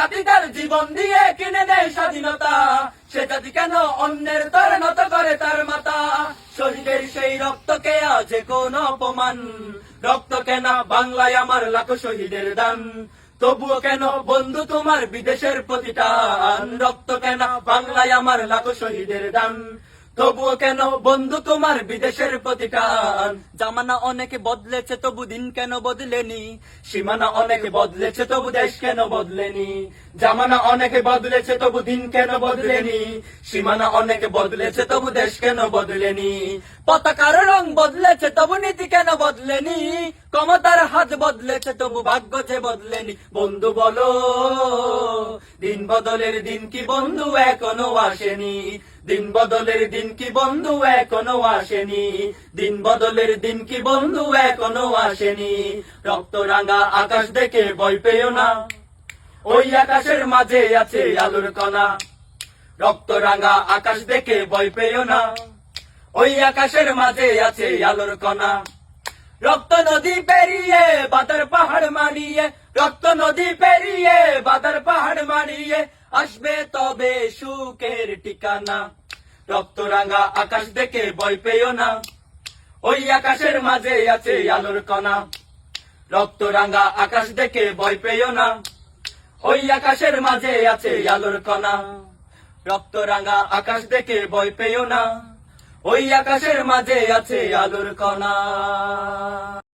জাতি তার জীবন দিয়ে কিনে দেয় স্বাধীনতা, সে জাতি কেন অন্যের তরে নত করে তার মাথা? শহীদের সেই রক্তকে আজ কোন অপমান, রক্ত কেন বাংলায় আমার লাখো শহীদের দান, তবুও কেন বন্ধু তোমার বিদেশের প্রতিটান? রক্ত কেন বাংলায় আমার লাখো শহীদের দান, তবুও কেন বন্ধু তোমার বিদেশের প্রতিটান? জামানা অনেক বদলেছে তবু দিন কেন বদলেনি, সীমানা অনেক বদলেছে তবু দেশ কেন বদলেনি? জামানা অনেক বদলেছে তবু দিন কেন বদলেনি, সীমানা অনেক বদলেছে তবু দেশ কেন বদলেনি? পতাকার রং বদলেছে তবু নীতি কেন বদলেনি, ক্ষমতার হাত বদলেছে তবু ভাগ্য যে বদলেনি? বন্ধু বলো, দিন বদলের দিন কি বন্ধু এখনো আসেনি? দিন বদলের দিন কি বন্ধু এখনো আসেনি? দিন বদলের দিন কি বন্ধু এখনো আসেনি? রক্ত রাঙা আকাশ দেখে ভয় পেও না, ওই আকাশের মাঝে আছে আলোর কণা। রক্ত রাঙা আকাশ দেখে ভয় পেও না, ওই আকাশের মাঝে আছে আলোর কণা। রক্ত নদী পেরিয়ে বাদার পাহাড় মারিয়ে, রক্ত নদী পেরিয়ে বাদার পাহাড় মারিয়ে আসবে তবে সুখের ঠিকানা। রক্ত রাঙা আকাশ দেখে ভয় পেও না, ওই আকাশের মাঝে আছে আলোর কণা। রক্ত রাঙা আকাশ দেখে ভয় পেও না, ওই আকাশের মাঝে আছে আলোর কণা। রক্ত রাঙা আকাশ দেখে ভয় পেও না, ওই আকাশের মাঝে আছে আলোর কণা।